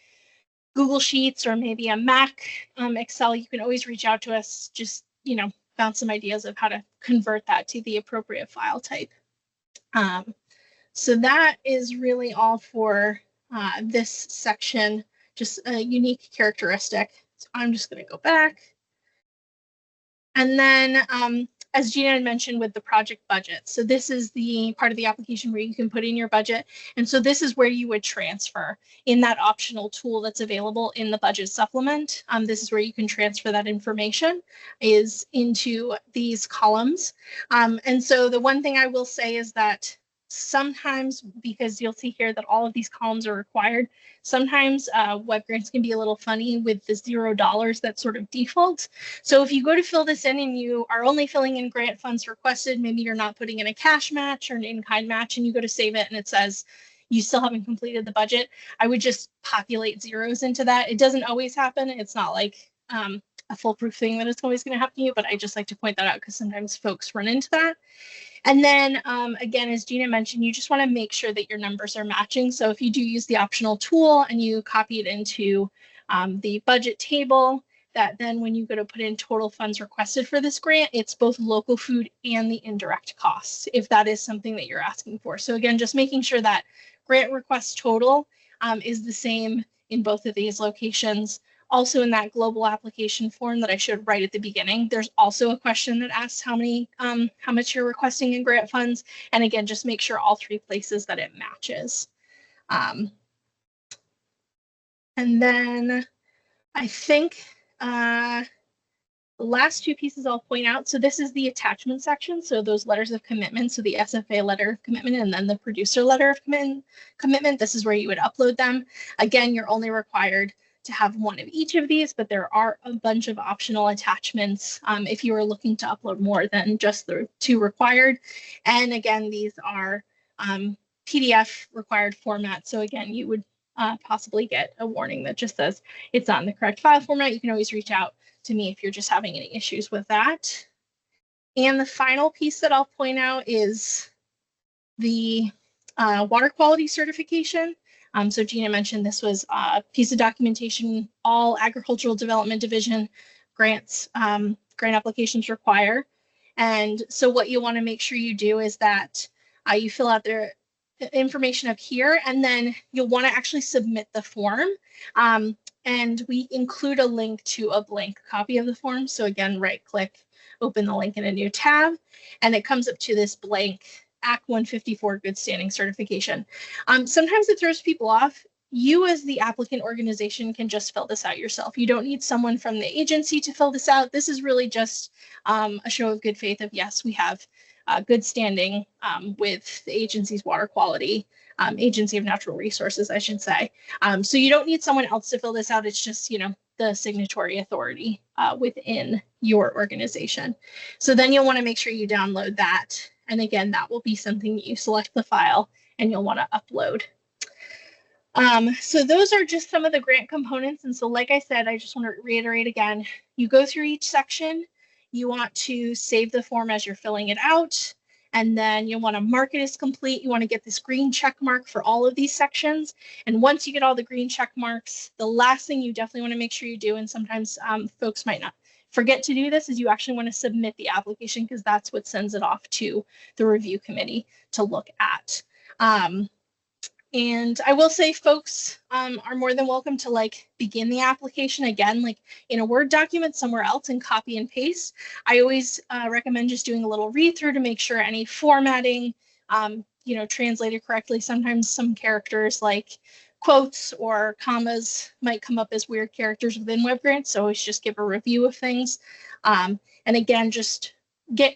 Google Sheets or maybe a Mac Excel, you can always reach out to us. Just, bounce some ideas of how to convert that to the appropriate file type. So that is really all for this section, just a unique characteristic. So I'm just going to go back. And then, as Gina had mentioned with the project budget, so this is the part of the application where you can put in your budget. And so this is where you would transfer in that optional tool that's available in the budget supplement. This is where you can transfer that information is into these columns. And so the one thing I will say is that sometimes, because you'll see here that all of these columns are required, sometimes web grants can be a little funny with the $0 that sort of default. So if you go to fill this in and you are only filling in grant funds requested, maybe you're not putting in a cash match or an in-kind match, and you go to save it and it says you still haven't completed the budget, I would just populate zeros into that. It doesn't always happen. It's not like a foolproof thing that is always going to happen to you, but I just like to point that out because sometimes folks run into that. And then again, as Gina mentioned, you just want to make sure that your numbers are matching. So if you do use the optional tool and you copy it into the budget table, that then when you go to put in total funds requested for this grant, it's both local food and the indirect costs, if that is something that you're asking for. So again, just making sure that grant request total is the same in both of these locations. Also in that global application form that I showed right at the beginning, there's also a question that asks how much you're requesting in grant funds. And again, just make sure all 3 places that it matches. And then I think the last 2 pieces I'll point out. So this is the attachment section. So those letters of commitment. So the SFA letter of commitment and then the producer letter of commitment. This is where you would upload them. Again, you're only required to have one of each of these, but there are a bunch of optional attachments if you are looking to upload more than just the 2 required. And again, these are PDF required format. So again, you would possibly get a warning that just says it's not in the correct file format. You can always reach out to me if you're just having any issues with that. And the final piece that I'll point out is the water quality certification. So Gina mentioned this was a piece of documentation all Agricultural Development Division grants, grant applications require. And so what you want to make sure you do is that you fill out their information up here, and then you'll want to actually submit the form. And we include a link to a blank copy of the form. So again, right click, open the link in a new tab, and it comes up to this blank Act 154 good standing certification. Sometimes it throws people off. You as the applicant organization can just fill this out yourself. You don't need someone from the agency to fill this out. This is really just a show of good faith of, yes, we have good standing with the agency's water quality, Agency of Natural Resources, I should say. So you don't need someone else to fill this out. It's just, the signatory authority within your organization. So then you'll want to make sure you download that. And again, that will be something you select the file and you'll want to upload. So those are just some of the grant components. And so, like I said, I just want to reiterate again, you go through each section, you want to save the form as you're filling it out, and then you want to mark it as complete. You want to get this green check mark for all of these sections. And once you get all the green check marks, the last thing you definitely want to make sure you do, and sometimes folks might not forget to do this, is you actually want to submit the application, because that's what sends it off to the review committee to look at. And I will say folks are more than welcome to like begin the application again, like in a Word document somewhere else, and copy and paste. I always recommend just doing a little read through to make sure any formatting, translated correctly. Sometimes some characters like quotes or commas might come up as weird characters within WebGrants. So always just give a review of things. And again, just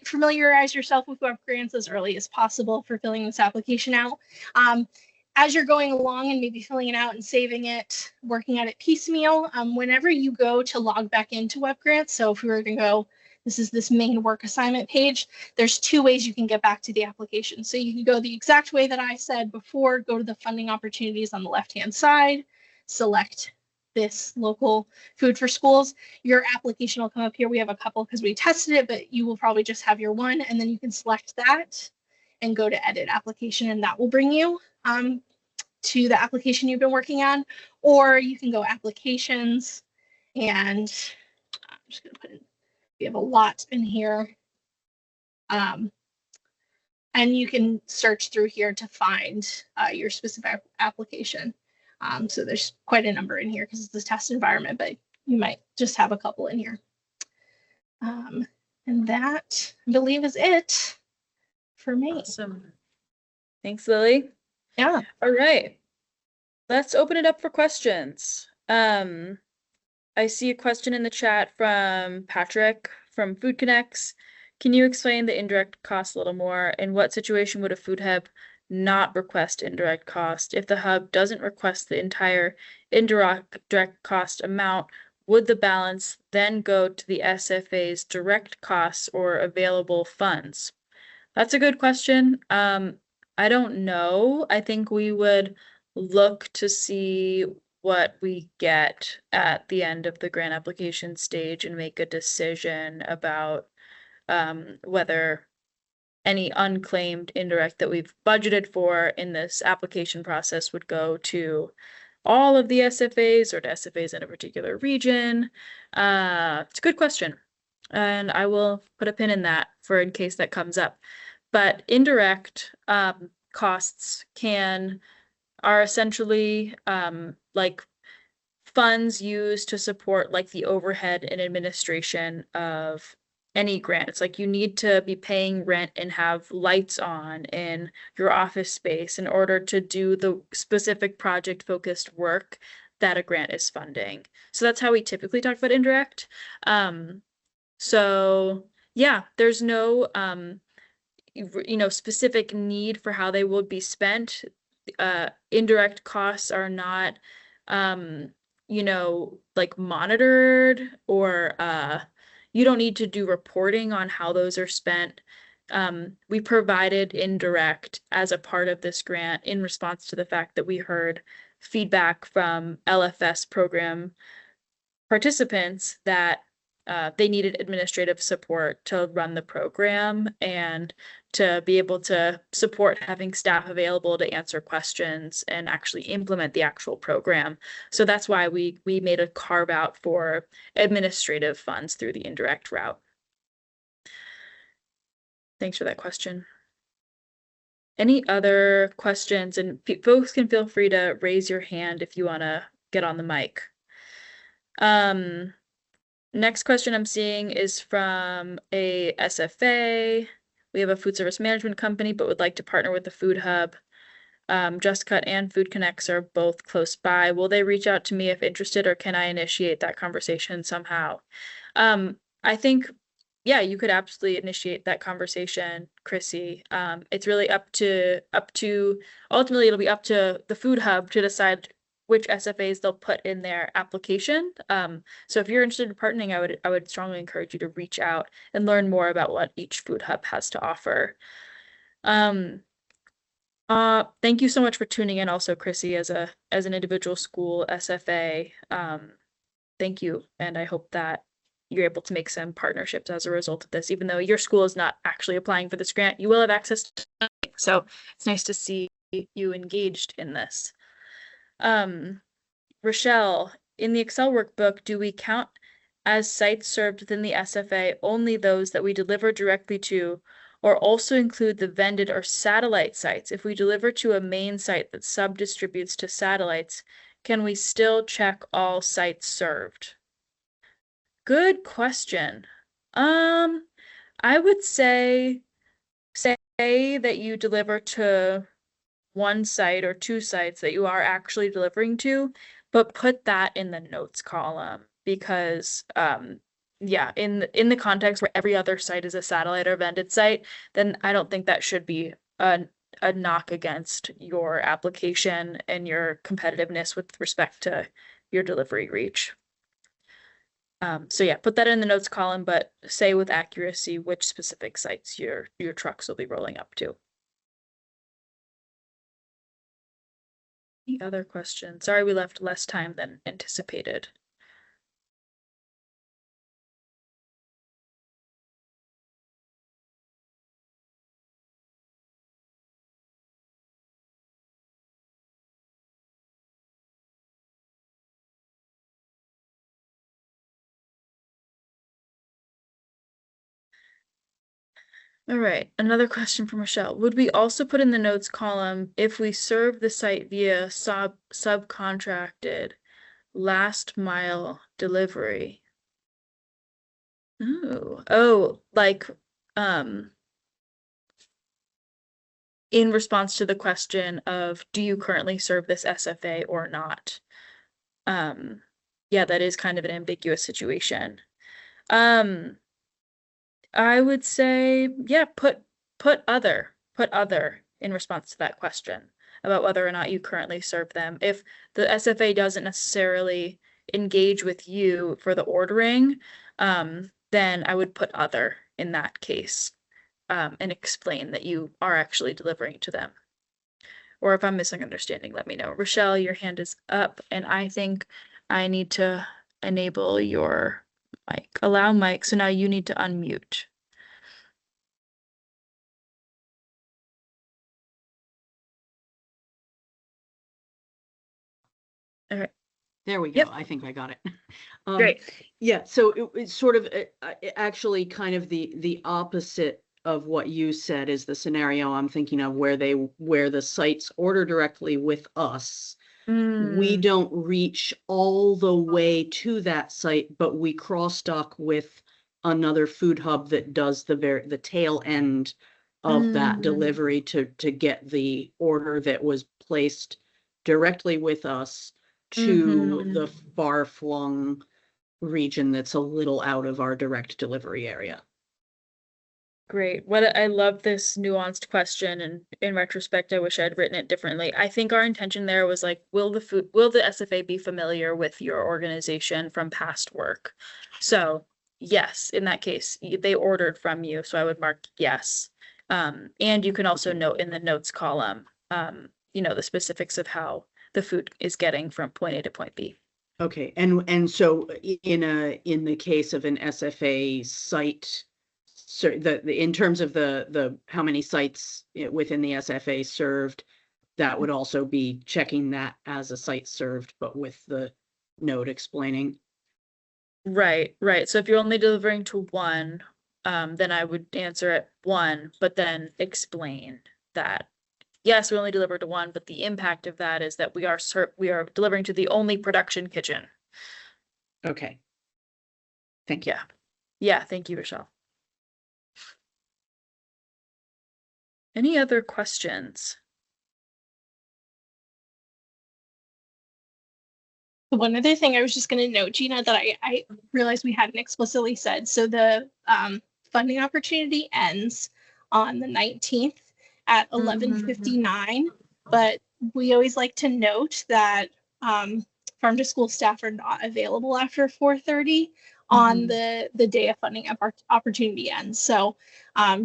familiarize yourself with WebGrants as early as possible for filling this application out. As you're going along and maybe filling it out and saving it, working at it piecemeal, whenever you go to log back into WebGrants, so if we were going to go, this is this main work assignment page, there's two ways you can get back to the application. So you can go the exact way that I said before, go to the funding opportunities on the left-hand side, select this local food for schools. Your application will come up here. We have a couple because we tested it, but you will probably just have your one, and then you can select that and go to edit application, and that will bring you to the application you've been working on. Or you can go applications, and I'm just going to put in, we have a lot in here. And you can search through here to find your specific application. So there's quite a number in here because it's a test environment, but you might just have a couple in here. And that, I believe, is it for me. Awesome. Thanks, Lily. Yeah. All right. Let's open it up for questions. I see a question in the chat from Patrick from Food Connects. Can you explain the indirect cost a little more? In what situation would a food hub not request indirect cost? If the hub doesn't request the entire indirect cost amount, would the balance then go to the SFA's direct costs or available funds? That's a good question. I don't know. I think we would look to see what we get at the end of the grant application stage and make a decision about whether any unclaimed indirect that we've budgeted for in this application process would go to all of the SFAs or to SFAs in a particular region. It's a good question, and I will put a pin in that for in case that comes up. But indirect costs are essentially like funds used to support like the overhead and administration of any grant. It's like you need to be paying rent and have lights on in your office space in order to do the specific project focused work that a grant is funding. So that's how we typically talk about indirect. So yeah, there's no specific need for how they would be spent. Indirect costs are not like monitored, or you don't need to do reporting on how those are spent. We provided indirect as a part of this grant in response to the fact that we heard feedback from LFS program participants that they needed administrative support to run the program and to be able to support having staff available to answer questions and actually implement the actual program. So that's why we made a carve out for administrative funds through the indirect route. Thanks for that question. Any other questions? And folks can feel free to raise your hand if you want to get on the mic. Next question I'm seeing is from a SFA. We have a food service management company, but would like to partner with the food hub. Just Cut and Food Connects are both close by. Will they reach out to me if interested, or can I initiate that conversation somehow? I think, yeah, you could absolutely initiate that conversation, Chrissy. It's really up to ultimately it'll be up to the food hub to decide which SFAs they'll put in their application. So if you're interested in partnering, I would strongly encourage you to reach out and learn more about what each food hub has to offer. On Thank you so much for tuning in also, Chrissy, as an individual school SFA. Thank you, and I hope that you're able to make some partnerships as a result of this. Even though your school is not actually applying for this grant, you will have access to it. So it's nice to see you engaged in this. Rochelle, in the Excel workbook, do we count as sites served within the SFA only those that we deliver directly to, or also include the vended or satellite sites? If we deliver to a main site that sub-distributes to satellites, can we still check all sites served? Good question. I would say that you deliver to one site or two sites that you are actually delivering to, but put that in the notes column because yeah, in the context where every other site is a satellite or vended site, then I don't think that should be a knock against your application and your competitiveness with respect to your delivery reach. So yeah, put that in the notes column, but say with accuracy which specific sites your trucks will be rolling up to. Any other questions? Sorry, we left less time than anticipated. All right, another question from Michelle. Would we also put in the notes column if we serve the site via subcontracted last mile delivery? Oh, like in response to the question of do you currently serve this SFA or not? Yeah, that is kind of an ambiguous situation. I would say, yeah, put other in response to that question about whether or not you currently serve them. If the SFA doesn't necessarily engage with you for the ordering, then I would put other in that case, and explain that you are actually delivering to them. Or if I'm misunderstanding, let me know. Rochelle, your hand is up, and I think I need to enable your mic. Allow mic, so now you need to unmute. All right. There we go. Yep. I think I got it. Great. Yeah, so it's sort of actually kind of the opposite of what you said is the scenario I'm thinking of where the sites order directly with us. We don't reach all the way to that site, but we cross dock with another food hub that does the tail end of that delivery to get the order that was placed directly with us to the far-flung region that's a little out of our direct delivery area. Great. What I love this nuanced question, and in retrospect, I wish I'd written it differently. I think our intention there was like, will the SFA be familiar with your organization from past work? So yes, in that case, they ordered from you, so I would mark yes. And you can also note in the notes column, the specifics of how the food is getting from point A to point B. Okay, and so in the case of an SFA site, so in terms of the how many sites within the SFA served, that would also be checking that as a site served, but with the note explaining. Right. So if you're only delivering to one, then I would answer it one, but then explain that yes, we only deliver to one, but the impact of that is that we are delivering to the only production kitchen. Okay. Thank you. Yeah, thank you, Rochelle. Any other questions? One other thing I was just going to note, Gina, that I realized we hadn't explicitly said. So the funding opportunity ends on the 19th at 11:59, but we always like to note that farm to school staff are not available after 4:30 on the day of funding opportunity ends. So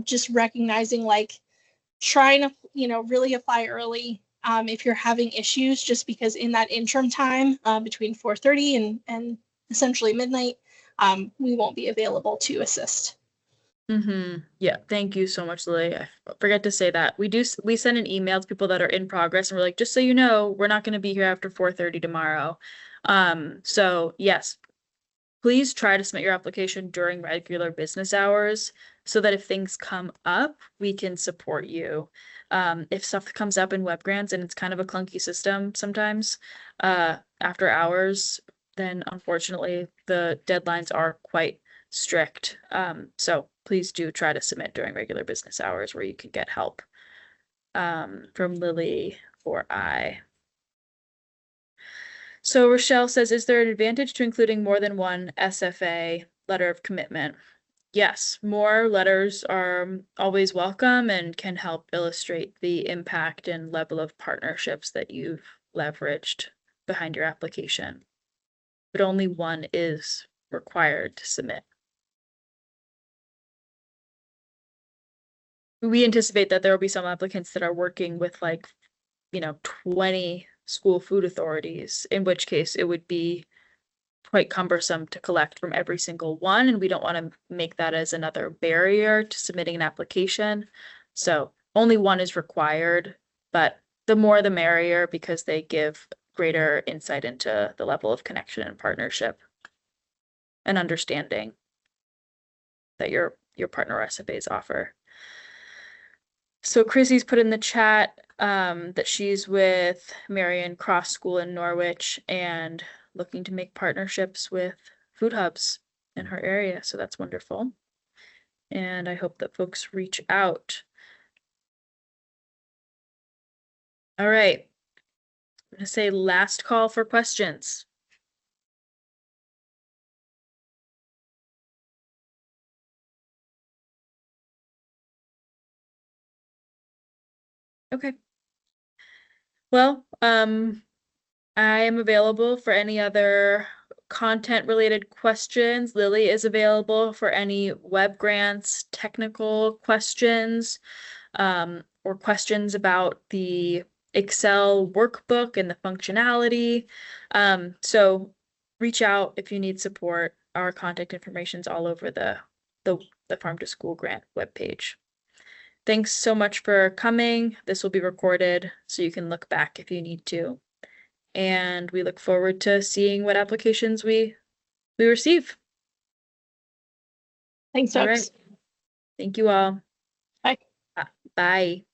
just recognizing like try and, really apply early. If you're having issues, just because in that interim time, between 4:30 and essentially midnight, we won't be available to assist. Yeah, thank you so much, Lily. I forget to say that. We send an email to people that are in progress and we're like, just so you know, we're not gonna be here after 4:30 tomorrow. So yes, please try to submit your application during regular business hours so that if things come up, we can support you. If stuff comes up in web grants and it's kind of a clunky system sometimes, after hours, then unfortunately the deadlines are quite strict. So please do try to submit during regular business hours where you can get help. From Lily or I. So Rochelle says, is there an advantage to including more than one SFA letter of commitment? Yes, more letters are always welcome and can help illustrate the impact and level of partnerships that you've leveraged behind your application. But only one is required to submit. We anticipate that there will be some applicants that are working with 20 school food authorities, in which case it would be quite cumbersome to collect from every single one, and we don't want to make that as another barrier to submitting an application. So only one is required, but the more the merrier because they give greater insight into the level of connection and partnership and understanding that your partner SFAs offer. So Chrissy's put in the chat that she's with Marion Cross School in Norwich and looking to make partnerships with food hubs in her area. So that's wonderful. And I hope that folks reach out. All right. I'm going to say last call for questions. Okay. Well, I am available for any other content related questions. Lily is available for any web grants, technical questions, or questions about the Excel workbook and the functionality. So reach out if you need support. Our contact information is all over the Farm to School grant webpage. Thanks so much for coming. This will be recorded so you can look back if you need to. And we look forward to seeing what applications we receive. Thanks, All folks. right. Thank you all. Bye. Bye.